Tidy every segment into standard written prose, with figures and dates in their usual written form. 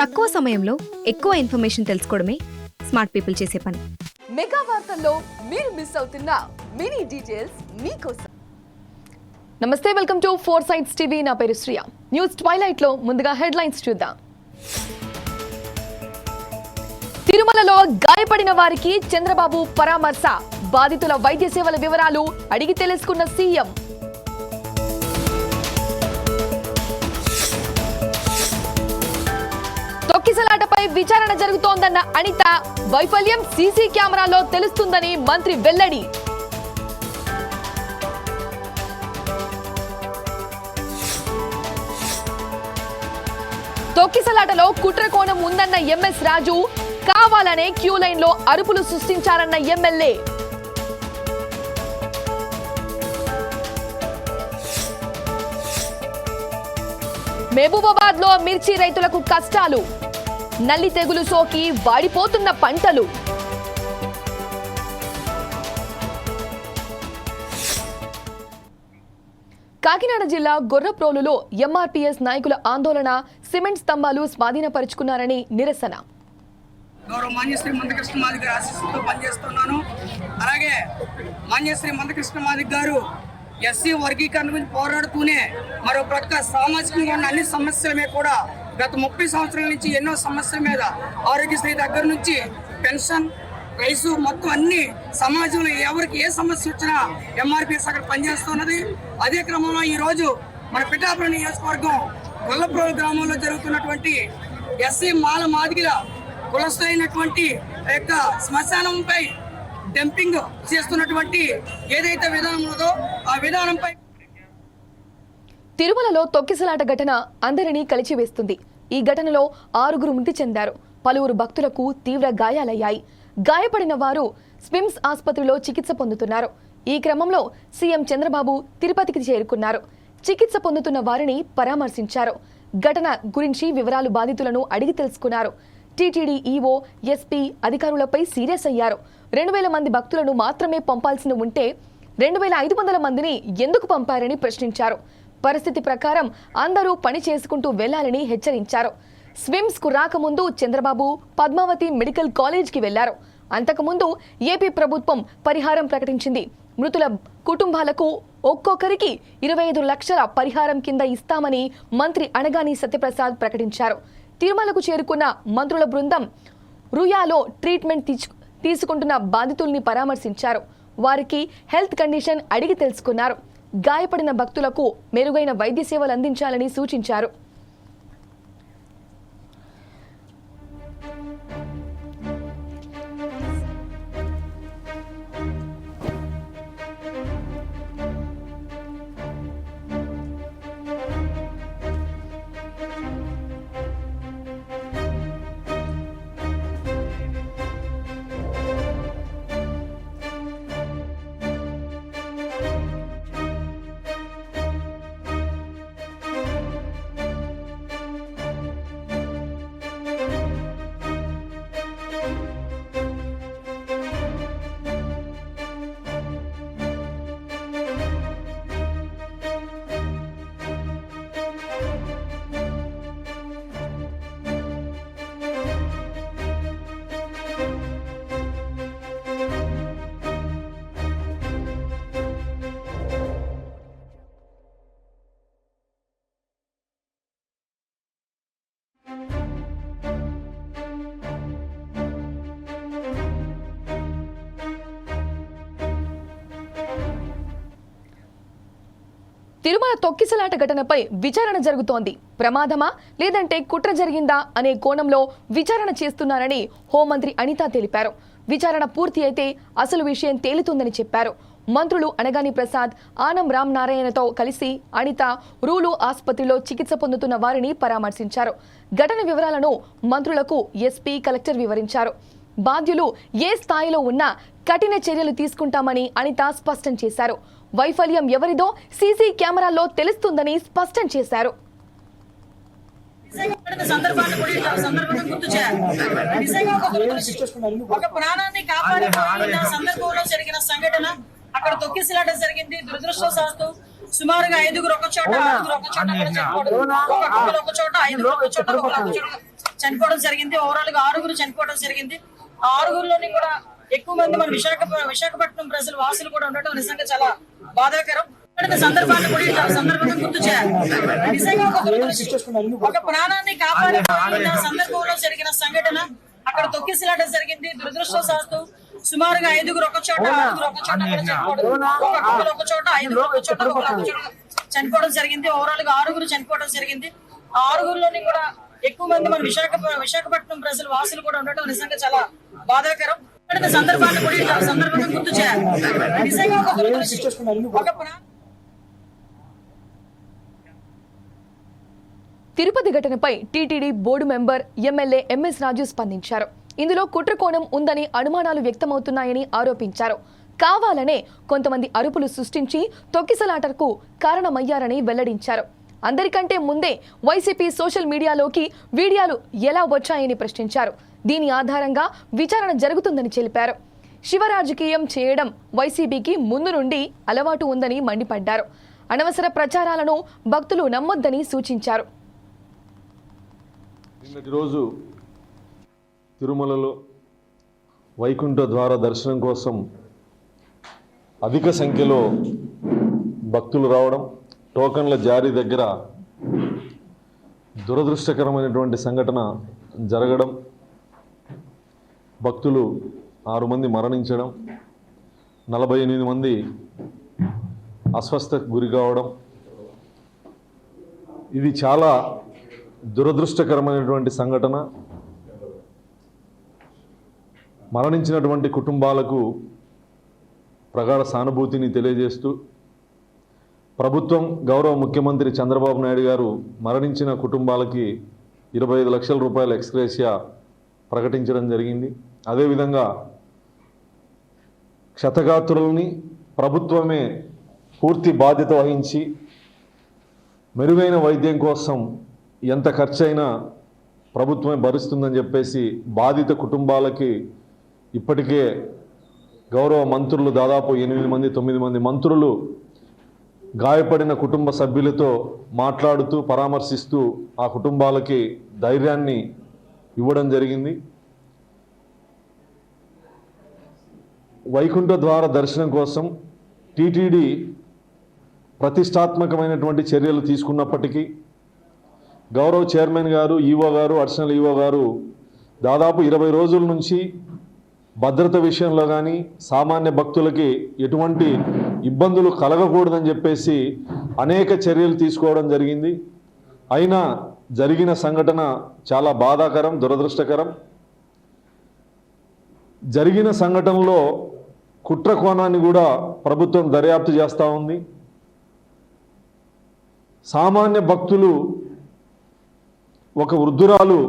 తక్కువ సమయంలో ఎక్కువ ఇన్ఫర్మేషన్ తెలుసుకోవడమే స్మార్ట్ పీపుల్ చేసే పని. మెగా వార్తల్లో మీరు మిస్ అవుతున్న మినీ డీటెయిల్స్ మీకోసం. నమస్తే, welcome to four sides TV. నా పేరు శ్రియా. న్యూస్ ట్వైలైట్ లో ముందుగా హెడ్లైన్స్ చూద్దాం. తిరుమలలో గాయపడిన వారికి చంద్రబాబు పరామర్శ. బాధితుల వైద్య సేవల వివరాలు అడిగి తెలుసుకున్న సీఎం. తొక్కిసలాటపై విచారణ జరుగుతోందన్న అనిత. వైఫల్యం సీసీ కెమెరాలో తెలుస్తుందని మంత్రి వెల్లడి. తొక్కిసలాటలో కుట్ర కోణం ఉందన్న ఎంఎస్ రాజు. కావాలనే క్యూ లైన్ లో అరుపులు సృష్టించారన్న ఎమ్మెల్యే. మహబూబాబాద్ లో మిర్చి రైతులకు కష్టాలు. నల్లి తెగులు సోకి వాడిపోతున్న పంటలు. కాకినాడ జిల్లా గొర్రప్రోలులో ఎంఆర్పీఎస్ నాయకుల ఆందోళన. సిమెంట్ స్తంభాలు స్వాధీనపరుచుకున్నారని నిరసన. గౌరవ మాన్యశ్రీ మందకృష్ణ మాదిగ గారి ఆశీస్సులతో పనిచేస్తున్నాను. అలాగే మాన్యశ్రీ మందకృష్ణ మాదిగ గారు ఎస్సీ వర్గీకరణ గురించి పోరాడుతూనే మరో ప్రక్క సామాజికంగా ఉన్న అన్ని సమస్యల మీద కూడా గత 30 సంవత్సరాల నుంచి ఎన్నో సమస్యల మీద ఆరోగ్యశ్రీ దగ్గర నుంచి పెన్షన్, రైసు మొత్తం అన్ని సమాజంలో ఎవరికి ఏ సమస్య వచ్చినా ఎంఆర్పీఎస్ అక్కడ పనిచేస్తున్నది. అదే క్రమంలో ఈరోజు మన పిఠాపురం నియోజకవర్గం గొల్లప్రోలు గ్రామంలో జరుగుతున్నటువంటి ఎస్సీ మాల మాదిగల కులస్థైనటువంటి యొక్క శ్మశానంపై డంపింగ్ చేస్తున్నటువంటి ఏదైతే విధానం ఉందో ఆ విధానంపై. తిరుమలలో తొక్కిసలాట ఘటన అందరినీ కలిచివేస్తుంది. ఈ ఘటనలో 6గురు మృతి చెందారు. పలువురు భక్తులకు తీవ్ర గాయాలయ్యాయి. గాయపడిన వారు స్విమ్స్ ఆసుపత్రిలో చికిత్స పొందుతున్నారు. ఈ క్రమంలో సీఎం చంద్రబాబు తిరుపతికి చేరుకున్నారు. చికిత్స పొందుతున్న వారిని పరామర్శించారు. ఘటన గురించి వివరాలు బాధితులను అడిగి తెలుసుకున్నారు. టీటీడీ ఈవో, ఎస్పీ అధికారులపై సీరియస్ అయ్యారు. 2000 మంది భక్తులను మాత్రమే పంపాల్సి ఉంటే 2500 మందిని ఎందుకు పంపారని ప్రశ్నించారు. పరిస్థితి ప్రకారం అందరూ పని చేసుకుంటూ వెళ్లాలని హెచ్చరించారు. స్విమ్స్ కు రాకముందు చంద్రబాబు పద్మావతి మెడికల్ కాలేజ్ కి వెళ్లారు. అంతకుముందు ఏపీ ప్రభుత్వం పరిహారం ప్రకటించింది. మృతుల కుటుంబాలకు ఒక్కొక్కరికి 25 లక్షల పరిహారం కింద ఇస్తామని మంత్రి అనగాని సత్యప్రసాద్ ప్రకటించారు. తిరుమలకు చేరుకున్న మంత్రుల బృందం రుయాలో ట్రీట్మెంట్ తీసుకుంటున్న బాధితుల్ని పరామర్శించారు. వారికి హెల్త్ కండిషన్ అడిగి తెలుసుకున్నారు. గాయపడిన భక్తులకు మెరుగైన వైద్య సేవలు అందించాలని సూచించారు. తిరుమల తొక్కిసలాట ఘటనపై విచారణ జరుగుతోంది. ప్రమాదమా లేదంటే కుట్ర జరిగిందా అనే కోణంలో విచారణ చేస్తున్నారని హోంమంత్రి అనిత తెలిపారు. విచారణ పూర్తి అయితే అసలు విషయం తేలుతుందని చెప్పారు. మంత్రులు అనగాని ప్రసాద్, ఆనం రామ్ నారాయణతో కలిసి అనిత రూలు ఆసుపత్రిలో చికిత్స పొందుతున్న వారిని పరామర్శించారు. ఘటన వివరాలను మంత్రులకు ఎస్పీ, కలెక్టర్ వివరించారు. బాధ్యులు ఏ స్థాయిలో ఉన్నా కఠిన చర్యలు తీసుకుంటామని అనిత స్పష్టం చేశారు. వైఫల్యం ఎవరిదో సీసీ కెమెరాలో తెలుస్తుందని స్పష్టం చేశారు. ఒక ప్రాణాన్ని కాపాడిన సందర్భంలో జరిగిన సంఘటన అక్కడ తొక్కిసలాట జరిగింది. దురదృష్టవశాత్తు సుమారుగా 5గురు ఒక చోట, 6గురు ఒక చోట, ఒక చోట 5గురు ఒక చోట, చనిపోవడం జరిగింది. ఓవరాల్ గా 6 చనిపోవడం జరిగింది. ఆ 6లోని కూడా ఎక్కువ మంది మన విశాఖపట్నం ప్రజలు వాసులు కూడా ఉండటం నిజంగా చాలా బాధాకరం. సందర్భాన్ని కూడా ఈ సందర్భంగా గుర్తు చేయాలి. నిజంగా ఒక ప్రాణాన్ని కాపాడిన సందర్భంలో జరిగిన సంఘటన అక్కడ తొక్కిసలాట జరిగింది. దురదృష్టవశాత్తు సుమారుగా 5 ఒక చోట, 6 ఒక చోట ఒక చోట 5 ఒక చోట చనిపోవడం జరిగింది. ఓవరాల్ గా 6 చనిపోవడం జరిగింది. ఆ 6లోని కూడా ఎక్కువ మంది మన విశాఖపట్నం ప్రజలు వాసులు కూడా ఉండటం నిజంగా చాలా బాధాకరం. సందర్భాన్ని కూడా ఈ సందర్భంగా గుర్తు చేయాలి. నిజంగా ఒక తిరుపతి ఘటనపై TTD board member MLA MS Raju స్పందించారు. ఇందులో కుట్రకోణం ఉందని అనుమానాలు వ్యక్తమవుతున్నాయని ఆరోపించారు. కావాలనే కొంతమంది అరుపులు సృష్టించి తొక్కిసలాటకు కారణమయ్యారని వెల్లడించారు. అందరికంటే ముందే వైసీపీ సోషల్ మీడియాలోకి వీడియోలు ఎలా వచ్చాయని ప్రశ్నించారు. దీని ఆధారంగా విచారణ జరుగుతుందని తెలిపారు. శివ రాజకీయం చేయడం వైసీపీకి ముందు నుండి అలవాటు ఉందని మండిపడ్డారు. అనవసర ప్రచారాలను భక్తులు నమ్మొద్దని సూచించారు. నిన్నటి రోజు తిరుమలలో వైకుంఠ ద్వార దర్శనం కోసం అధిక సంఖ్యలో భక్తులు రావడం, టోకన్ల జారీ దగ్గర దురదృష్టకరమైనటువంటి సంఘటన జరగడం, భక్తులు 6 మంది మరణించడం, 48 మంది అస్వస్థకు గురి కావడం, ఇది చాలా దురదృష్టకరమైనటువంటి సంఘటన. మరణించినటువంటి కుటుంబాలకు ప్రగాఢ సానుభూతిని తెలియజేస్తూ ప్రభుత్వం, గౌరవ ముఖ్యమంత్రి చంద్రబాబు నాయుడు గారు మరణించిన కుటుంబాలకి 25 లక్షల రూపాయల ఎక్స్గ్రేషియా ప్రకటించడం జరిగింది. అదేవిధంగా క్షతగాత్రులని ప్రభుత్వమే పూర్తి బాధ్యత వహించి మెరుగైన వైద్యం కోసం ఎంత ఖర్చైనా ప్రభుత్వమే భరిస్తుందని చెప్పేసి బాధిత కుటుంబాలకి ఇప్పటికే గౌరవ మంత్రులు దాదాపు 9 మంది మంత్రులు గాయపడిన కుటుంబ సభ్యులతో మాట్లాడుతూ పరామర్శిస్తూ ఆ కుటుంబాలకి ధైర్యాన్ని ఇవ్వడం జరిగింది. వైకుంఠ ద్వార దర్శనం కోసం టీటీడీ ప్రతిష్టాత్మకమైనటువంటి చర్యలు తీసుకున్నప్పటికీ గౌరవ చైర్మన్ గారు, ఈవో గారు, అడిషనల్ ఈవో గారు దాదాపు 20 రోజుల నుంచి భద్రత విషయంలో కానీ సామాన్య భక్తులకి ఎటువంటి ఇబ్బందులు కలగకూడదని చెప్పేసి అనేక చర్యలు తీసుకోవడం జరిగింది. అయినా జరిగిన సంఘటన చాలా బాధాకరం, దురదృష్టకరం. జరిగిన సంఘటనలో కుట్ర కోణాన్ని కూడా ప్రభుత్వం దర్యాప్తు చేస్తూ ఉంది. సామాన్య భక్తులు, ఒక వృద్ధురాలు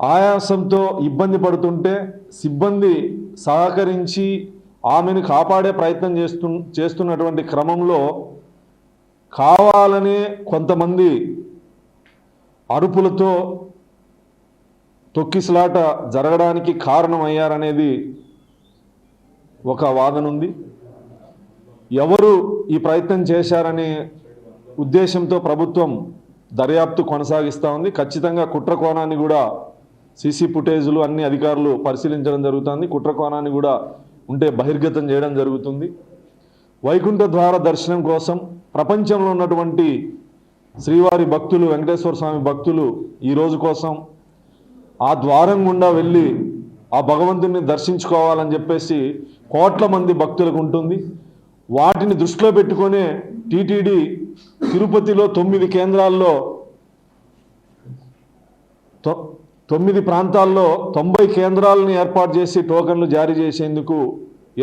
ఆయాసంతో ఇబ్బంది పడుతుంటే సిబ్బంది సహకరించి ఆమెను కాపాడే ప్రయత్నం చేస్తున్నటువంటి క్రమంలో కావాలనే కొంతమంది అరుపులతో తొక్కిసలాట జరగడానికి కారణమయ్యారనేది ఒక వాదన ఉంది. ఎవరు ఈ ప్రయత్నం చేశారనే ఉద్దేశంతో ప్రభుత్వం దర్యాప్తు కొనసాగిస్తూ ఉంది. ఖచ్చితంగా కుట్ర కోణాన్ని కూడా సీసీ ఫుటేజులు అన్ని అధికారులు పరిశీలించడం జరుగుతుంది. కుట్ర కోణాన్ని కూడా ఉంటే బహిర్గతం చేయడం జరుగుతుంది. వైకుంఠ ద్వార దర్శనం కోసం ప్రపంచంలో ఉన్నటువంటి శ్రీవారి భక్తులు, వెంకటేశ్వర స్వామి భక్తులు ఈ రోజు కోసం ఆ ద్వారం గుండా వెళ్ళి ఆ భగవంతుని దర్శించుకోవాలని చెప్పేసి కోట్ల మంది భక్తులకు ఉంటుంది. వాటిని దృష్టిలో పెట్టుకునే టీటీడీ తిరుపతిలో 9 కేంద్రాల్లో 9 ప్రాంతాల్లో 90 కేంద్రాలను ఏర్పాటు చేసి టోకన్లు జారీ చేసేందుకు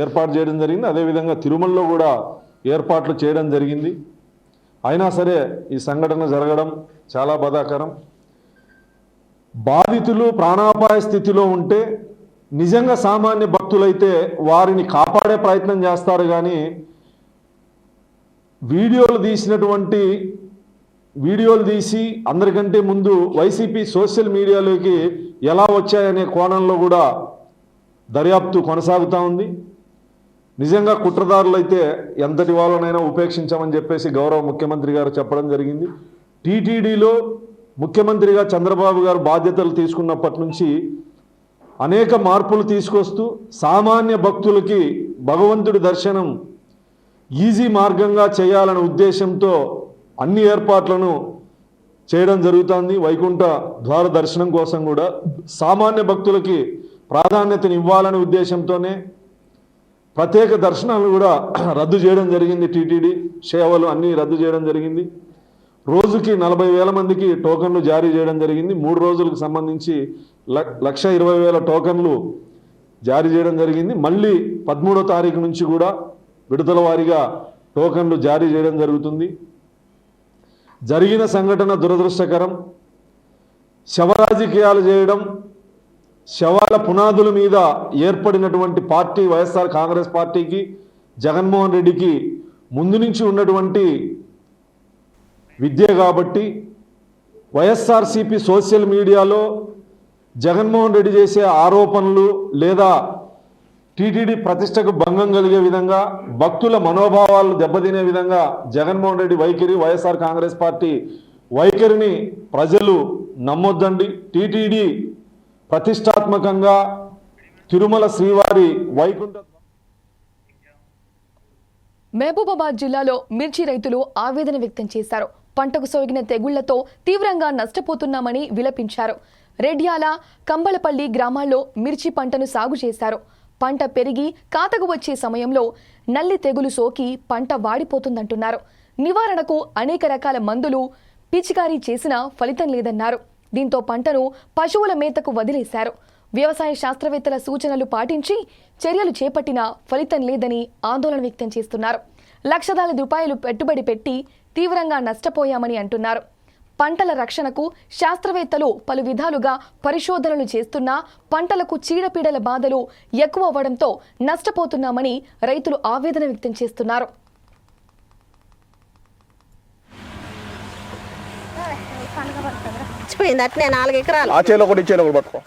ఏర్పాటు చేయడం జరిగింది. అదేవిధంగా తిరుమలలో కూడా ఏర్పాట్లు చేయడం జరిగింది. అయినా సరే ఈ సంఘటన జరగడం చాలా బాధాకరం. బాధితులు ప్రాణాపాయ స్థితిలో ఉంటే నిజంగా సామాన్య భక్తులైతే వారిని కాపాడే ప్రయత్నం చేస్తారు. కానీ వీడియోలు తీసి అందరికంటే ముందు వైసీపీ సోషల్ మీడియాలోకి ఎలా వచ్చాయనే కోణంలో కూడా దర్యాప్తు కొనసాగుతూ ఉంది. నిజంగా కుట్రదారులు అయితే ఎంతటి వాళ్ళనైనా ఉపేక్షించమని చెప్పేసి గౌరవ ముఖ్యమంత్రి గారు చెప్పడం జరిగింది. టీటీడీలో ముఖ్యమంత్రిగా చంద్రబాబు గారు బాధ్యతలు తీసుకున్నప్పటి నుంచి అనేక మార్పులు తీసుకొస్తూ సామాన్య భక్తులకి భగవంతుడి దర్శనం ఈజీ మార్గంగా చేయాలనే ఉద్దేశంతో అన్ని ఏర్పాట్లను చేయడం జరుగుతుంది. వైకుంఠ ద్వార దర్శనం కోసం కూడా సామాన్య భక్తులకి ప్రాధాన్యతను ఇవ్వాలనే ఉద్దేశంతోనే ప్రత్యేక దర్శనాలు కూడా రద్దు చేయడం జరిగింది. టీటీడీ సేవలు అన్నీ రద్దు చేయడం జరిగింది. రోజుకి 40,000 మందికి టోకన్లు జారీ చేయడం జరిగింది. 3 రోజులకు సంబంధించి 1,20,000 టోకన్లు జారీ చేయడం జరిగింది. మళ్ళీ 13వ తారీఖు నుంచి కూడా విడతల వారీగా టోకన్లు జారీ చేయడం జరుగుతుంది. జరిగిన సంఘటన దురదృష్టకరం. శవరాజకీయాలు చేయడం, శవాల పునాదుల మీద ఏర్పడినటువంటి పార్టీ వైఎస్ఆర్ కాంగ్రెస్ పార్టీకి, జగన్మోహన్ రెడ్డికి ముందు నుంచి ఉన్నటువంటి విద్య కాబట్టి వైఎస్ఆర్సీపీ సోషల్ మీడియాలో జగన్మోహన్ రెడ్డి చేసే ఆరోపణలు లేదా టీటీడీ ప్రతిష్టకు భంగం కలిగే విధంగా, భక్తుల మనోభావాలు దెబ్బతినే విధంగా జగన్మోహన్ రెడ్డి వైఖరి, వైఎస్ఆర్ కాంగ్రెస్ పార్టీ వైఖరిని ప్రజలు నమ్మొద్దండి. టీటీడీ ప్రతిష్టాత్మకంగా తిరుమల శ్రీవారి వైకుంఠ మహబూబాబాద్ జిల్లాలో మిర్చి రైతులు ఆవేదన వ్యక్తం చేశారు. పంటకు సోకిన తెగుళ్లతో తీవ్రంగా నష్టపోతున్నామని విలపించారు. రెడ్యాల, కంబళపల్లి గ్రామాల్లో మిర్చి పంటను సాగు చేశారు. పంట పెరిగి కాతకు వచ్చే సమయంలో నల్లి తెగులు సోకి పంట వాడిపోతుందంటున్నారు. నివారణకు అనేక రకాల మందులు పిచికారీ చేసినా ఫలితం లేదన్నారు. దీంతో పంటను పశువుల మేతకు వదిలేశారు. వ్యవసాయ శాస్త్రవేత్తల సూచనలు పాటించి చర్యలు చేపట్టినా ఫలితం లేదని ఆందోళన వ్యక్తం చేస్తున్నారు. లక్షలాది రూపాయలు పెట్టుబడి పెట్టి తీవ్రంగా నష్టపోయామని అంటున్నారు. పంటల రక్షణకు శాస్త్రవేత్తలు పలు విధాలుగా పరిశోధనలు చేస్తున్నా పంటలకు చీడపీడల బాధలు ఎక్కువ అవ్వడంతో నష్టపోతున్నామని రైతులు ఆవేదన వ్యక్తం చేస్తున్నారు. అట్నే 4 ఎకరాలు ఆ చేలో కూడా ఇచ్చేలో కూడా పట్టుకో.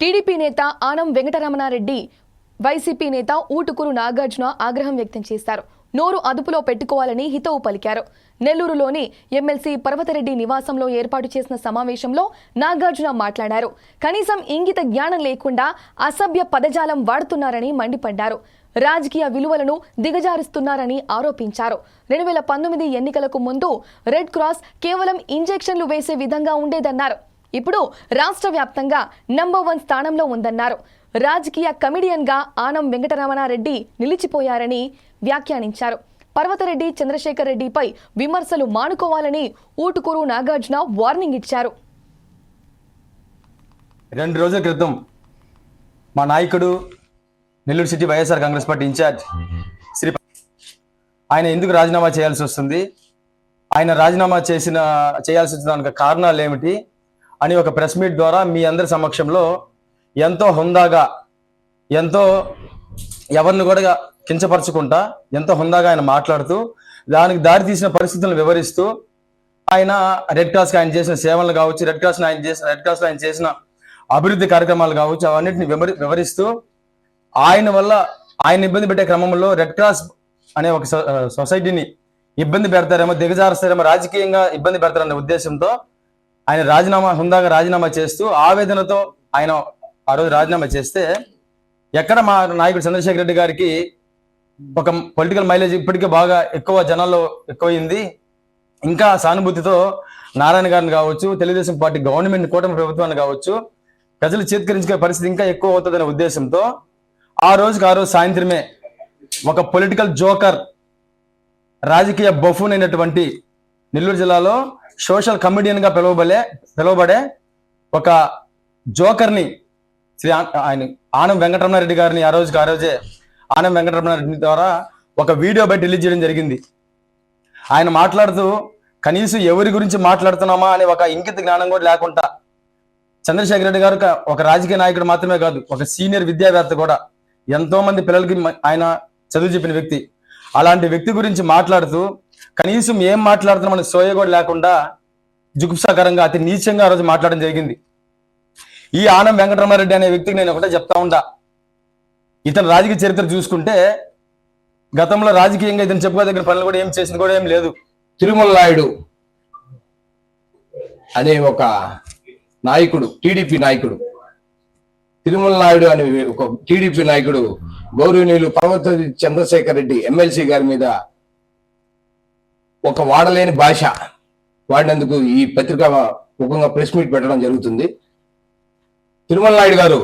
టీడీపీ నేత ఆనం వెంకటరమణారెడ్డి, వైసీపీ నేత ఊటుకూరు నాగార్జున ఆగ్రహం వ్యక్తం చేశారు. నోరు అదుపులో పెట్టుకోవాలని హితవు పలికారు. నెల్లూరులోని ఎమ్మెల్సీ పర్వతరెడ్డి నివాసంలో ఏర్పాటు చేసిన సమావేశంలో నాగార్జున మాట్లాడారు. కనీసం ఇంగిత జ్ఞానం లేకుండా అసభ్య పదజాలం వాడుతున్నారని మండిపడ్డారు. రాజకీయ విలువలను దిగజారుస్తున్నారని ఆరోపించారు. 2019 ఎన్నికలకు ముందు రెడ్ క్రాస్ కేవలం ఇంజెక్షన్లు వేసే విధంగా ఉండేదన్నారు. ఇప్పుడు రాష్ట్ర వ్యాప్తంగా నంబర్ 1 స్థానంలో ఉందన్నారు. రాజకీయ కమిడియన్గా ఆనం వెంకటరమణారెడ్డి నిలిచిపోయారని వ్యాఖ్యానించారు. పర్వతరెడ్డి, చంద్రశేఖర్ రెడ్డిపై విమర్శలు మానుకోవాలని ఊటుకూరు నాగార్జున వార్నింగ్ ఇచ్చారు. 2 రోజుల క్రితం మా నాయకుడు Nellore city YSR Congress party incharge Shri ఆయన ఎందుకు రాజీనామా చేయాల్సి వస్తుంది, ఆయన రాజీనామా చేయాల్సి వచ్చిన దానికి కారణాలు ఏమిటి అని ఒక ప్రెస్ మీట్ ద్వారా మీ అందరి సమక్షంలో ఎంతో హుందాగా, ఎంతో ఎవరిని కూడా కించపరచుకుంటా ఎంతో హుందాగా ఆయన మాట్లాడుతూ దానికి దారి తీసిన పరిస్థితులను వివరిస్తూ ఆయన రెడ్ క్రాస్కి ఆయన చేసిన సేవలు కావచ్చు, రెడ్ క్రాస్లో ఆయన చేసిన అభివృద్ధి కార్యక్రమాలు కావచ్చు, అవన్నిటిని వివరిస్తూ ఆయన వల్ల ఆయన ఇబ్బంది పెట్టే క్రమంలో రెడ్ క్రాస్ అనే ఒక సొసైటీని ఇబ్బంది పెడతారేమో, దిగజారుస్తారేమో, రాజకీయంగా ఇబ్బంది పెడతారనే ఉద్దేశంతో ఆయన హుందాగా రాజీనామా చేస్తూ ఆవేదనతో ఆయన ఆ రోజు రాజీనామా చేస్తే, ఎక్కడ మా నాయకుడు చంద్రశేఖర్ రెడ్డి గారికి ఒక పొలిటికల్ మైలేజ్ ఇప్పటికే బాగా ఎక్కువ జనాల్లో ఎక్కువైంది, ఇంకా సానుభూతితో నారాయణ గారిని కావచ్చు, తెలుగుదేశం పార్టీ గవర్నమెంట్ కూటమి ప్రభుత్వాన్ని కావచ్చు ప్రజలు చేత్కరించుకునే పరిస్థితి ఇంకా ఎక్కువ అవుతుందనే ఉద్దేశంతో ఆ రోజు సాయంత్రమే ఒక పొలిటికల్ జోకర్, రాజకీయ బఫూన్ అయినటువంటి నెల్లూరు జిల్లాలో సోషల్ కమిడియన్ గా పిలువబడే ఒక జోకర్ని ఆయన ఆనం వెంకటరమణారెడ్డి గారిని ఆ రోజే ఆనం వెంకటరమణారెడ్డి ద్వారా ఒక వీడియో బయట రిలీజ్ చేయడం జరిగింది. ఆయన మాట్లాడుతూ కనీసం ఎవరి గురించి మాట్లాడుతున్నామా అనే ఒక ఇంకిత జ్ఞానం కూడా లేకుండా, చంద్రశేఖర్ రెడ్డి గారు ఒక రాజకీయ నాయకుడు మాత్రమే కాదు, ఒక సీనియర్ విద్యావేత్త కూడా, ఎంతో మంది పిల్లలకి ఆయన చదువు చెప్పిన వ్యక్తి. అలాంటి వ్యక్తి గురించి మాట్లాడుతూ కనీసం ఏం మాట్లాడుతున్నా మనకు సోయ కూడా లేకుండా జుగుప్సాకరంగా అతి నీచంగా ఆ రోజు మాట్లాడడం జరిగింది. ఈ ఆనం వెంకటరమారెడ్డి అనే వ్యక్తికి నేను ఒకటే చెప్తా ఉంటా, ఇతను రాజకీయ చరిత్ర చూసుకుంటే గతంలో రాజకీయంగా ఇతను చెప్పుకోదగిన పనులు కూడా ఏం చేసింది కూడా ఏం లేదు. తిరుమల నాయుడు అనే ఒక నాయకుడు, టీడీపీ నాయకుడు, తిరుమల నాయుడు అనే ఒక టీడీపీ నాయకుడు గౌరవనీయులు పర్వతరెడ్డి చంద్రశేఖర్ రెడ్డి ఎమ్మెల్సీ గారి మీద ఒక వాడలేని భాష వాడినందుకు ఈ పత్రిక ముఖంగా ప్రెస్ మీట్ పెట్టడం జరుగుతుంది. తిరుమల నాయుడు గారు,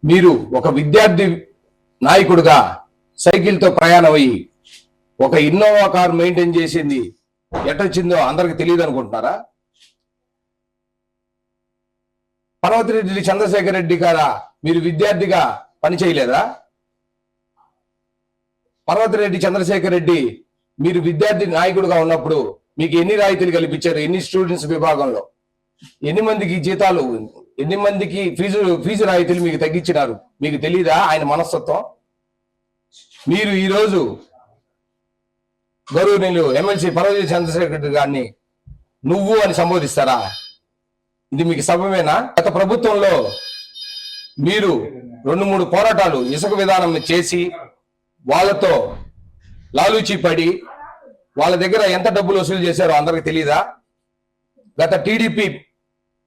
మీరు ఒక విద్యార్థి నాయకుడుగా సైకిల్తో ప్రయాణం అయ్యి ఒక ఇన్నోవా కార్ మెయింటైన్ చేసింది ఎట్టొచ్చిందో అందరికి తెలియదు అనుకుంటున్నారా? పర్వతరెడ్డి చంద్రశేఖర్ రెడ్డి గారా మీరు విద్యార్థిగా పని చేయలేదా? పర్వతరెడ్డి చంద్రశేఖర్ రెడ్డి మీరు విద్యార్థి నాయకుడుగా ఉన్నప్పుడు మీకు ఎన్ని రాయితీలు కల్పించారు? ఎన్ని స్టూడెంట్స్ విభాగంలో ఎన్ని మందికి జీతాలు, ఎన్ని మందికి ఫీజు రాయితీలు మీకు తగ్గించినారు? మీకు తెలీదా ఆయన మనస్తత్వం? మీరు ఈరోజు గౌరవనీయులు ఎమ్మెల్సీ పర్వతరెడ్డి చంద్రశేఖర్ రెడ్డి గారిని నువ్వు అని సంబోధిస్తారా? ఇది మీకు సభమేనా? గత ప్రభుత్వంలో మీరు 2-3 పోరాటాలు ఇసుక విధానం చేసి వాళ్ళతో లాలూచి పడి వాళ్ళ దగ్గర ఎంత డబ్బులు వసూలు చేశారో అందరికి తెలీదా? గత టీడీపీ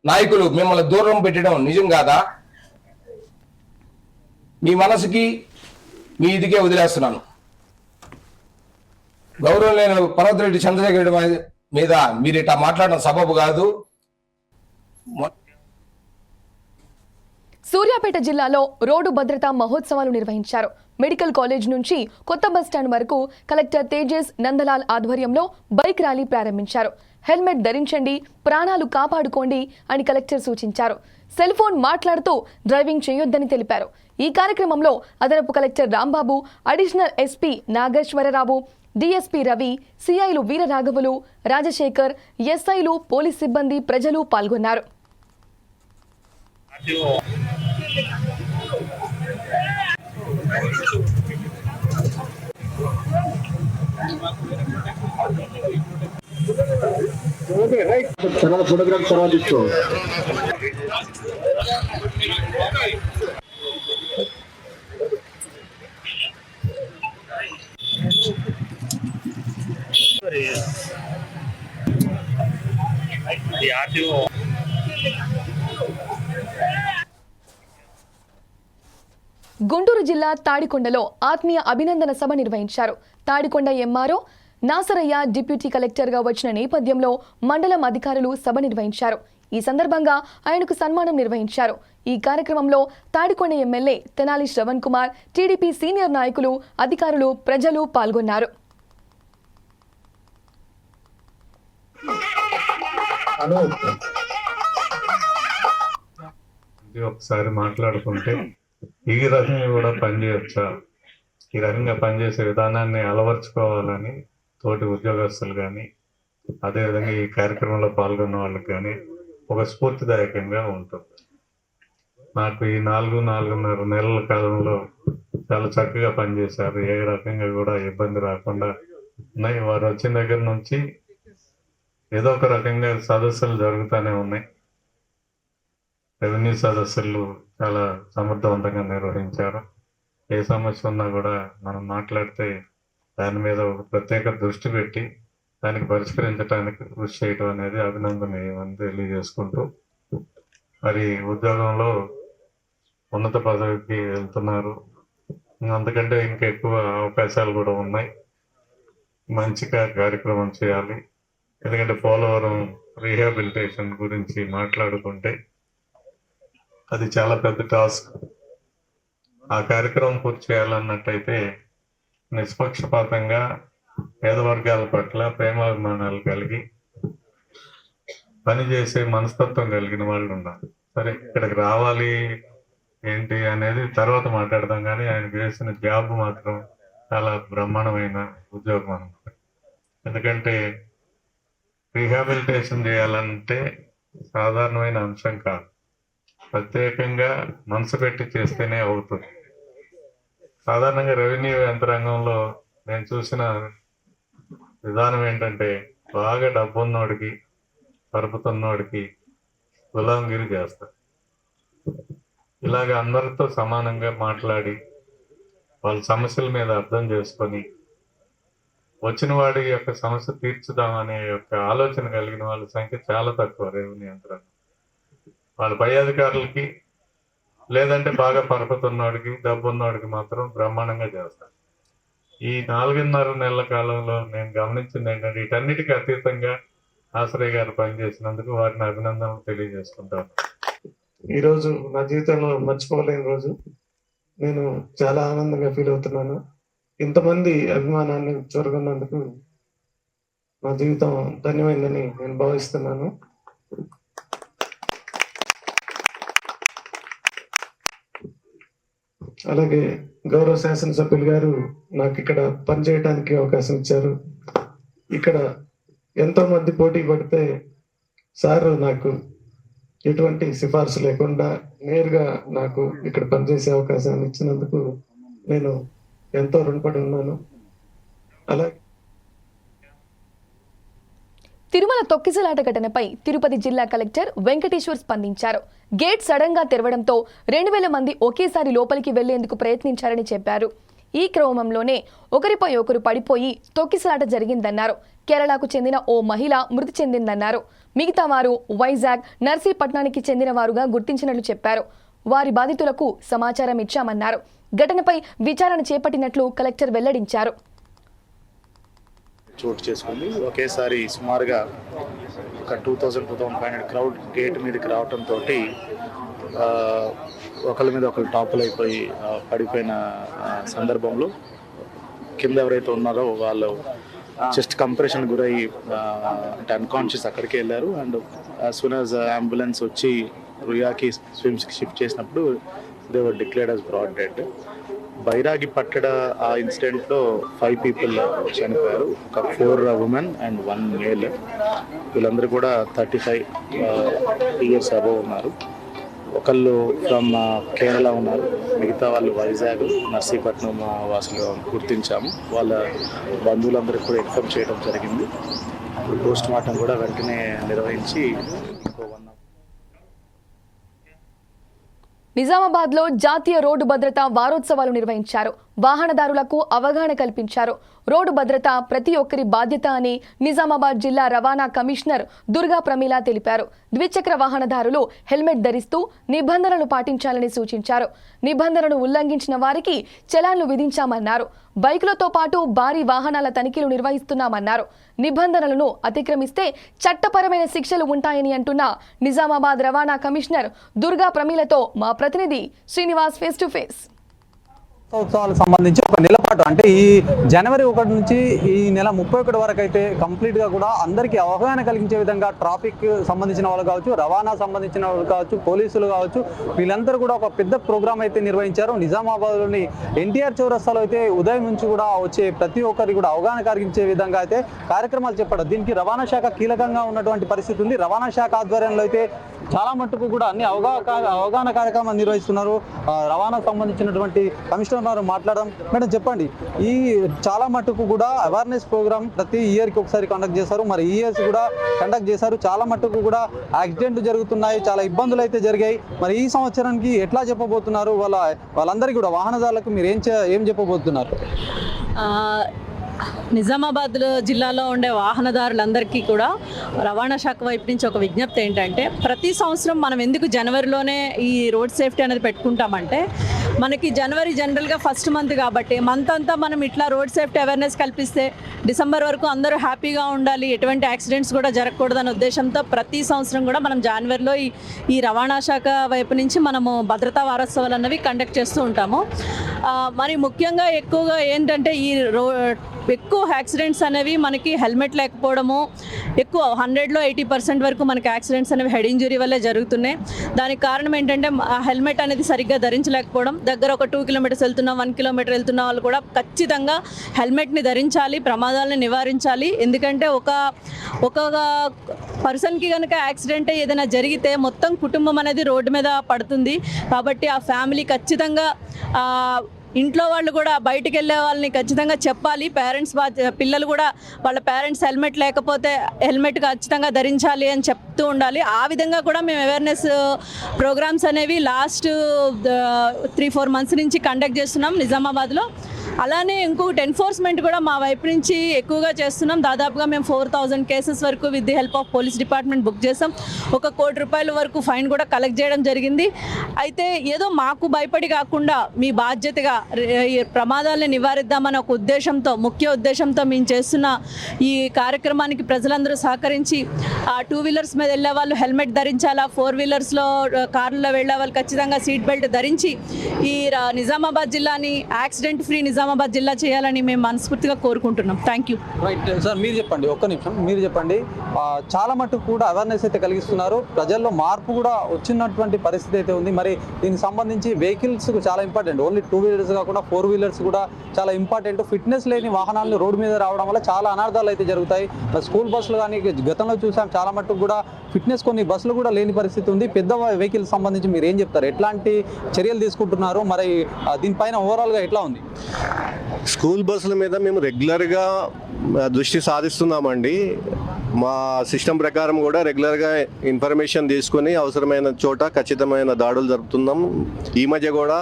నాయకులు మిమ్మల్ని దూరం పెట్టడం నిజం కాదా? మీ మనసుకి మీ ఇదికే వదిలేస్తున్నాను. గౌరవం లేని పర్వతరెడ్డి చంద్రశేఖర్ రెడ్డి మీద మీరు ఇట్లా మాట్లాడడం సబబు కాదు. సూర్యాపేట జిల్లాలో రోడ్డు భద్రతా మహోత్సవాలు నిర్వహించారు. మెడికల్ కాలేజ్ నుంచి కొత్త బస్టాండ్ వరకు కలెక్టర్ తేజస్ నందలాల్ ఆధ్వర్యంలో బైక్ ర్యాలీ ప్రారంభించారు. హెల్మెట్ ధరించండి, ప్రాణాలు కాపాడుకోండి అని కలెక్టర్ సూచించారు. సెల్ ఫోన్ మాట్లాడుతూ డ్రైవింగ్ చేయొద్దని తెలిపారు. ఈ కార్యక్రమంలో అదనపు collector Rambabu, additional SP Nageswara Rao, DSP Ravi, సిఐలు వీరరాఘవులు, రాజశేఖర్, ఎస్ఐలు, పోలీస్ సిబ్బంది, ప్రజలు పాల్గొన్నారు. ఫోటోగ్రాఫ్ తర్వాత ఇస్తూ గుంటూరు జిల్లా తాడికొండలో ఆత్మీయ అభినందన సభ నిర్వహించారు. తాడికొండ ఎంఆర్ఓ నాసరయ్య డిప్యూటీ కలెక్టర్గా వచ్చిన నేపథ్యంలో మండలం అధికారులు సభ నిర్వహించారు. ఈ సందర్భంగా ఆయనకు సన్మానం నిర్వహించారు. ఈ కార్యక్రమంలో Tadikonda MLA Tenali Shravan Kumar, TDP senior నాయకులు, అధికారులు, ప్రజలు పాల్గొన్నారు. ఒకసారి మాట్లాడుకుంటే ఈ రకంగా కూడా పనిచేయొచ్చా, ఈ రకంగా పనిచేసే విధానాన్ని అలవర్చుకోవాలని తోటి ఉద్యోగస్తులు కానీ అదేవిధంగా ఈ కార్యక్రమంలో పాల్గొన్న వాళ్ళకి కానీ ఒక స్ఫూర్తిదాయకంగా ఉంటుంది. నాకు ఈ 4-4.5 నెలల కాలంలో చాలా చక్కగా పనిచేశారు. ఏ రకంగా కూడా ఇబ్బంది రాకుండా ఉన్నాయి. వారు వచ్చిన దగ్గర నుంచి ఏదో ఒక రకంగా సదస్సులు జరుగుతూనే ఉన్నాయి. రెవెన్యూ సదస్సులు చాలా సమర్థవంతంగా నిర్వహించారు. ఏ సమస్య ఉన్నా కూడా మనం మాట్లాడితే దాని మీద ఒక ప్రత్యేక దృష్టి పెట్టి దానికి పరిష్కరించడానికి కృషి చేయడం అనేది అభినందనీయమని తెలియజేసుకుంటూ, మరి ఉద్యోగంలో ఉన్నత పదవికి వెళ్తున్నారు. అంతకంటే ఇంకా ఎక్కువ అవకాశాలు కూడా ఉన్నాయి. మంచిగా కార్యక్రమం చేయాలి. ఎందుకంటే పోలవరం రీహాబిలిటేషన్ గురించి మాట్లాడుకుంటే అది చాలా పెద్ద టాస్క్. ఆ కార్యక్రమం పూర్తి చేయాలన్నట్టయితే నిష్పక్షపాతంగా పేద వర్గాల పట్ల ప్రేమాభిమానాలు కలిగి పనిచేసే మనస్తత్వం కలిగిన వాళ్ళు ఉండాలి. సరే, ఇక్కడికి రావాలి ఏంటి అనేది తర్వాత మాట్లాడదాం, కానీ ఆయన చేసిన జాబ్ మాత్రం చాలా బ్రహ్మాండమైన ఉద్యోగం అనుకుంటా. ఎందుకంటే రీహాబిలిటేషన్ చేయాలంటే సాధారణమైన అంశం కాదు, ప్రత్యేకంగా మనసు పెట్టి చేస్తేనే అవుతుంది. సాధారణంగా రెవెన్యూ యంత్రాంగంలో నేను చూసిన విధానం ఏంటంటే బాగా డబ్బున్నోడికి పరుపుతున్నోడికి గులాంగిరి చేస్తారు. ఇలాగ అందరితో సమానంగా మాట్లాడి వాళ్ళ సమస్యల మీద అర్థం చేసుకొని వచ్చిన వాడి యొక్క సమస్య తీర్చుదాం అనే యొక్క ఆలోచన కలిగిన వాళ్ళ సంఖ్య చాలా తక్కువ రెవెన్యూ యంత్రాంగం. వాళ్ళ పై అధికారులకి లేదంటే బాగా పరుపుతున్నోడికి డబ్బున్నోడికి మాత్రం బ్రహ్మాండంగా చేస్తారు. ఈ 4.5 నెలల కాలంలో నేను గమనించింది ఏంటంటే వీటన్నిటికీ అతీతంగా ఆశ్రయ్ గారు పనిచేసినందుకు వారిని అభినందనలు తెలియజేసుకుంటాను. ఈరోజు నా జీవితంలో మర్చిపోలేని రోజు. నేను చాలా ఆనందంగా ఫీల్ అవుతున్నాను. ఇంతమంది అభిమానాన్ని చూరగొన్నందుకు నా జీవితం ధన్యమైందని నేను భావిస్తున్నాను. అలాగే గౌరవ శాసనసభ్యులు గారు నాకు ఇక్కడ పనిచేయడానికి అవకాశం ఇచ్చారు. ఇక్కడ ఎంతో మంది పోటీ పడితే సార్ నాకు ఎటువంటి సిఫార్సు లేకుండా నేరుగా నాకు ఇక్కడ పనిచేసే అవకాశాన్ని ఇచ్చినందుకు నేను ఎంతో రుణపడి ఉన్నాను. అలాగే తిరుమల తొక్కిసలాట ఘటనపై తిరుపతి జిల్లా కలెక్టర్ వెంకటేశ్వర్ స్పందించారు. గేట్ సడన్ గా తెరవడంతో 2000 మంది ఒకేసారి లోపలికి వెళ్లేందుకు ప్రయత్నించారని చెప్పారు. ఈ క్రమంలోనే ఒకరిపై ఒకరు పడిపోయి తొక్కిసలాట జరిగిందన్నారు. కేరళకు చెందిన ఓ మహిళ మృతి చెందిందన్నారు. మిగతా వారు వైజాగ్, నర్సీపట్నానికి చెందిన వారుగా గుర్తించినట్లు చెప్పారు. వారి బాధితులకు సమాచారం ఇచ్చామన్నారు. ఘటనపై విచారణ చేపట్టినట్లు కలెక్టర్ వెల్లడించారు. చోటు చేసుకుంది. ఒకేసారి సుమారుగా ఒక 2000-2500 క్రౌడ్ గేట్ మీదకి రావడంతో ఒకళ్ళ మీద ఒకళ్ళు టాపులు అయిపోయి పడిపోయిన సందర్భంలో కింద ఎవరైతే ఉన్నారో వాళ్ళు చెస్ట్ కంప్రెషన్ గురయ్యి అంటే అన్కాన్షియస్ అక్కడికి వెళ్ళారు. And as soon as ambulance వచ్చి రుయాకి స్విమ్స్కి షిఫ్ట్ చేసినప్పుడు they were declared as broad dead. బైరాగి పట్టడ ఆ ఇన్సిడెంట్లో 5 people చనిపోయారు. ఒక 4 women and 1 male. వీళ్ళందరూ కూడా 35 years అబవ్ ఉన్నారు. ఒకళ్ళు ఫ్రమ్ కేరళ ఉన్నారు, మిగతా వాళ్ళు వైజాగ్, నర్సీపట్నం వాసులు గుర్తించాము. వాళ్ళ బంధువులందరికీ కూడా ఇన్ఫార్మ్ చేయడం జరిగింది. పోస్ట్ మార్టం కూడా వెంటనే నిర్వహించి నిజామాబాద్లో జాతీయ రోడ్డు భద్రతా వారోత్సవాలు నిర్వహించారు. వాహనదారులకు అవగాహన కల్పించారు. రోడ్డు భద్రత ప్రతి ఒక్కరి బాధ్యత అని నిజామాబాద్ జిల్లా రవాణా కమిషనర్ దుర్గా ప్రమీల తెలిపారు. ద్విచక్ర వాహనదారులు హెల్మెట్ ధరిస్తూ నిబంధనలు పాటించాలని సూచించారు. నిబంధనలు ఉల్లంఘించిన వారికి చలాన్లు విధించామన్నారు. బైకులతో పాటు భారీ వాహనాల తనిఖీలు నిర్వహిస్తున్నామన్నారు. నిబంధనలను అతిక్రమిస్తే చట్టపరమైన శిక్షలు ఉంటాయని అంటున్న నిజామాబాద్ రవాణా కమిషనర్ దుర్గా ప్రమీలతో మా ప్రతినిధి శ్రీనివాస్ ఫేస్ టు ఫేస్. ఉత్సవాలకు సంబంధించి ఒక నెల పాటు అంటే ఈ జనవరి 1 నుంచి ఈ నెల 31 వరకు అయితే కంప్లీట్గా కూడా అందరికీ అవగాహన కలిగించే విధంగా ట్రాఫిక్ సంబంధించిన వాళ్ళు కావచ్చు, రవాణా సంబంధించిన వాళ్ళు కావచ్చు, పోలీసులు కావచ్చు, వీళ్ళందరూ కూడా ఒక పెద్ద ప్రోగ్రామ్ అయితే నిర్వహించారు. నిజామాబాద్లోని ఎన్టీఆర్ చౌరస్తాలో అయితే ఉదయం నుంచి కూడా వచ్చే ప్రతి ఒక్కరికి కూడా అవగాహన కలిగించే విధంగా అయితే కార్యక్రమాలు చేపట్టారు. దీనికి రవాణా శాఖ కీలకంగా ఉన్నటువంటి పరిస్థితి ఉంది. రవాణా శాఖ ఆధ్వర్యంలో అయితే చాలా మట్టుకు కూడా అన్ని అవగాహన కార్యక్రమాలు నిర్వహిస్తున్నారు. రవాణా సంబంధించినటువంటి కమిషనర్ మాట్లాడడం. మేడం చెప్పండి, ఈ చాలా మట్టుకు కూడా అవేర్నెస్ ప్రోగ్రామ్ ప్రతి ఇయర్కి ఒకసారి కండక్ట్ చేస్తారు. మరి ఈ ఇయర్స్ కూడా కండక్ట్ చేశారు. చాలా మట్టుకు కూడా యాక్సిడెంట్లు జరుగుతున్నాయి, చాలా ఇబ్బందులు అయితే జరిగాయి. మరి ఈ సంవత్సరానికి ఎట్లా చెప్పబోతున్నారు? వాళ్ళందరికీ కూడా వాహనదారులకు మీరు ఏం చెప్పబోతున్నారు? నిజామాబాద్ జిల్లాలో ఉండే వాహనదారులందరికీ కూడా రవాణా శాఖ వైపు నుంచి ఒక విజ్ఞప్తి ఏంటంటే, ప్రతి సంవత్సరం మనం ఎందుకు జనవరిలోనే ఈ రోడ్ సేఫ్టీ అనేది పెట్టుకుంటామంటే, మనకి జనవరి జనరల్గా ఫస్ట్ మంత్ కాబట్టి మంత్ అంతా మనం ఇట్లా రోడ్ సేఫ్టీ అవేర్నెస్ కల్పిస్తే డిసెంబర్ వరకు అందరూ హ్యాపీగా ఉండాలి, ఎటువంటి యాక్సిడెంట్స్ కూడా జరగకూడదనే ఉద్దేశంతో ప్రతి సంవత్సరం కూడా మనం జనవరిలో ఈ రవాణా శాఖ వైపు నుంచి మనము భద్రతా వారోత్సవాలు అన్నవి కండక్ట్ చేస్తూ ఉంటాము. మరి ముఖ్యంగా ఎక్కువగా ఏంటంటే ఎక్కువ యాక్సిడెంట్స్ అనేవి మనకి హెల్మెట్ లేకపోవడము, ఎక్కువ 100లో 80% వరకు మనకి యాక్సిడెంట్స్ అనేవి హెడ్ ఇంజరీ వల్లే జరుగుతున్నాయి. దానికి కారణం ఏంటంటే ఆ హెల్మెట్ అనేది సరిగ్గా ధరించలేకపోవడం. దగ్గర ఒక 2 కిలోమీటర్స్ వెళ్తున్నా 1 కిలోమీటర్ వెళ్తున్న వాళ్ళు కూడా ఖచ్చితంగా హెల్మెట్ని ధరించాలి, ప్రమాదాలను నివారించాలి. ఎందుకంటే ఒక పర్సన్కి కనుక యాక్సిడెంట్ ఏదైనా జరిగితే మొత్తం కుటుంబం అనేది రోడ్డు మీద పడుతుంది. కాబట్టి ఆ ఫ్యామిలీ ఖచ్చితంగా ఇంట్లో వాళ్ళు కూడా బయటికి వెళ్ళే వాళ్ళని ఖచ్చితంగా చెప్పాలి. పేరెంట్స్ పిల్లలు కూడా వాళ్ళ పేరెంట్స్ హెల్మెట్ లేకపోతే హెల్మెట్ ఖచ్చితంగా ధరించాలి అని చెప్తూ ఉండాలి. ఆ విధంగా కూడా మేము అవేర్నెస్ ప్రోగ్రామ్స్ అనేవి లాస్ట్ 3-4 మంత్స్ నుంచి కండక్ట్ చేస్తున్నాం నిజామాబాద్లో. అలానే ఇంకొకటి ఎన్ఫోర్స్మెంట్ కూడా మా వైపు నుంచి ఎక్కువగా చేస్తున్నాం. దాదాపుగా మేము 4000 కేసెస్ వరకు with the help of police department book చేసాం. 1 కోటి రూపాయల వరకు ఫైన్ కూడా కలెక్ట్ చేయడం జరిగింది. అయితే ఏదో మాకు భయపడి కాకుండా మీ బాధ్యతగా ఈ ప్రమాదాలను నివారిద్దామని ఒక ఉద్దేశంతో, ముఖ్య ఉద్దేశంతో మేము చేస్తున్న ఈ కార్యక్రమానికి ప్రజలందరూ సహకరించి 2 వీలర్స్ మీద వెళ్ళే వాళ్ళు హెల్మెట్ ధరించాలా, 4 వీలర్స్లో కార్లలో వెళ్ళే వాళ్ళు ఖచ్చితంగా సీట్ బెల్ట్ ధరించి ఈ నిజామాబాద్ జిల్లాని యాక్సిడెంట్ ఫ్రీ నిజామాబాద్ జిల్లా చేయాలని మేము మనస్ఫూర్తిగా కోరుకుంటున్నాం. Thank you. రైట్ సార్, మీరు చెప్పండి, ఒక్క నిమిషం మీరు చెప్పండి. చాలా మటుకు కూడా అవేర్నెస్ అయితే కలిగిస్తున్నారు, ప్రజల్లో మార్పు కూడా వచ్చినటువంటి పరిస్థితి అయితే ఉంది. మరి దీనికి సంబంధించి వెహికల్స్ చాలా ఇంపార్టెంట్, ఓన్లీ 2 వీలర్స్ కాకుండా 4 వీలర్స్ కూడా చాలా ఇంపార్టెంట్. ఫిట్నెస్ లేని వాహనాలను రోడ్డు మీద రావడం వల్ల చాలా అనార్థాలు అయితే జరుగుతాయి. స్కూల్ బస్సులు కానీ గతంలో చూసాం, చాలా మటుకు కూడా ఫిట్నెస్ కొన్ని బస్సులు కూడా లేని పరిస్థితి ఉంది. పెద్ద వెహికల్స్ సంబంధించి మీరు ఏం చెప్తారు, ఎట్లాంటి చర్యలు తీసుకుంటున్నారు, మరి దీనిపైన ఓవరాల్గా ఎట్లా ఉంది? స్కూల్ బస్సుల మీద మేము రెగ్యులర్గా దృష్టి సాధిస్తున్నామండి. మా సిస్టమ్ ప్రకారం కూడా రెగ్యులర్గా ఇన్ఫర్మేషన్ తీసుకొని అవసరమైన చోట ఖచ్చితమైన దాడులు జరుపుతున్నాం. ఈ మధ్య కూడా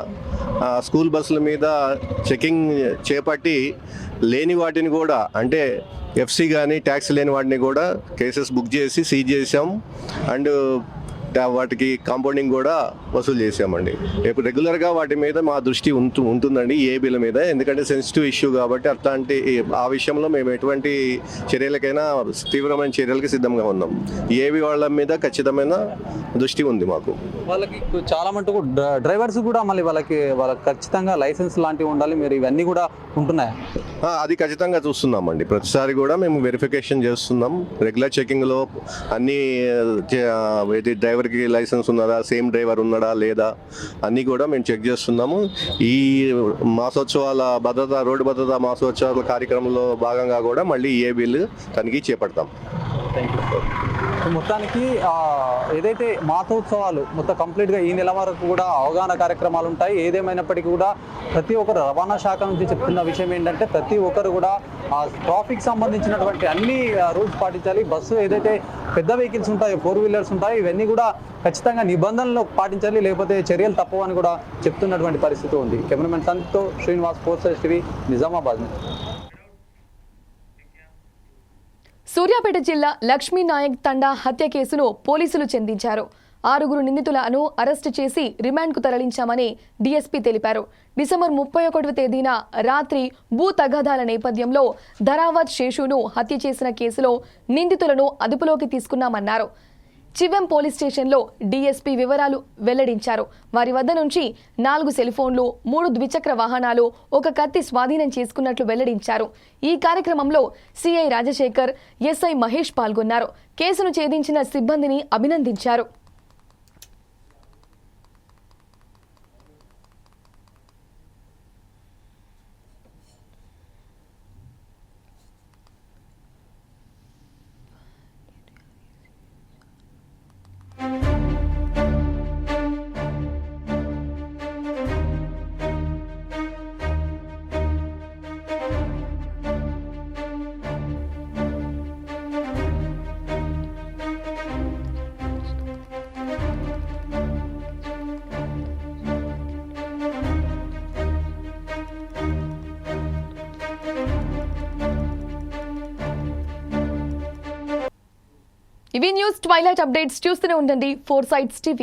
స్కూల్ బస్సుల మీద చెకింగ్ చేపట్టి లేని వాటిని కూడా, అంటే ఎఫ్సి కానీ ట్యాక్స్ లేని వాటిని కూడా కేసెస్ బుక్ చేసి సీజ్ చేసాం. అండ్ వాటికి కాంపౌండింగ్ కూడా వసూలు చేసామండి. ఇప్పుడు రెగ్యులర్గా వాటి మీద మా దృష్టి ఉంటుందండి, ఏబీల మీద. ఎందుకంటే సెన్సిటివ్ ఇష్యూ కాబట్టి అట్లాంటి ఆ విషయంలో మేము ఎటువంటి చర్యలకైనా తీవ్రమైన చర్యలకి సిద్ధంగా ఉన్నాం. ఏబీ వాళ్ళ మీద ఖచ్చితమైన దృష్టి ఉంది మాకు. వాళ్ళకి చాలా మటుకు డ్రైవర్స్ కూడా మళ్ళీ వాళ్ళకి ఖచ్చితంగా లైసెన్స్ లాంటివి ఉండాలి, మీరు ఇవన్నీ కూడా ఉంటున్నాయి? అది ఖచ్చితంగా చూస్తున్నామండి. ప్రతిసారి కూడా మేము వెరిఫికేషన్ చేస్తున్నాం. రెగ్యులర్ చెకింగ్లో అన్ని డ్రైవర్కి లైసెన్స్ ఉన్నదా, సేమ్ డ్రైవర్ ఉన్నాడా లేదా అన్నీ కూడా మేము చెక్ చేస్తున్నాము. ఈ మాసోత్సవాల రోడ్డు భద్రతా మాసోత్సవాల కార్యక్రమంలో భాగంగా కూడా మళ్ళీ ఏబీలు తనిఖీ చేపడతాం. Thank you. మొత్తానికి ఏదైతే మాసోత్సవాలు మొత్తం కంప్లీట్గా ఈ నెల వరకు కూడా అవగాహన కార్యక్రమాలు ఉంటాయి. ఏదేమైనప్పటికీ కూడా ప్రతి ఒక్కరు రవాణా శాఖ నుంచి చెప్తున్న విషయం ఏంటంటే ప్రతి ఒక్కరు కూడా ట్రాఫిక్ సంబంధించినటువంటి అన్ని రూల్స్ పాటించాలి. బస్సు ఏదైతే పెద్ద వెహికల్స్ ఉంటాయో, 4 వీలర్స్ ఉంటాయి, ఇవన్నీ కూడా ఖచ్చితంగా నిబంధనలు పాటించాలి, లేకపోతే చర్యలు తప్పవు అని కూడా చెప్తున్నటువంటి పరిస్థితి ఉంది. కెమెరామెన్ సంతతో శ్రీనివాస్, 4 టీవీ, నిజామాబాద్. సూర్యాపేట జిల్లా లక్ష్మీనాయక్ తండా హత్య కేసును పోలీసులు ఛేదించారు. 6 నిందితులను అరెస్టు చేసి రిమాండ్కు తరలించామని డీఎస్పీ తెలిపారు. డిసెంబర్ 31వ తేదీన రాత్రి భూ తగాదాల నేపథ్యంలో ధరావత్ శేషును హత్య చేసిన కేసులో నిందితులను అదుపులోకి తీసుకున్నామన్నారు. చివెం పోలీస్ స్టేషన్లో డీఎస్పీ వివరాలు వెల్లడించారు. వారి వద్ద నుంచి 4 సెల్ ఫోన్లు, 3 ద్విచక్ర వాహనాలు, 1 కత్తి స్వాధీనం చేసుకున్నట్లు వెల్లడించారు. ఈ కార్యక్రమంలో సిఐ రాజశేఖర్, ఎస్ఐ మహేష్ పాల్గొన్నారు. కేసును ఛేదించిన సిబ్బందిని అభినందించారు. ఇవి న్యూస్ ట్వైలైట్ అప్డేట్స్. చూస్తూనే ఉండండి 4 Sides TV.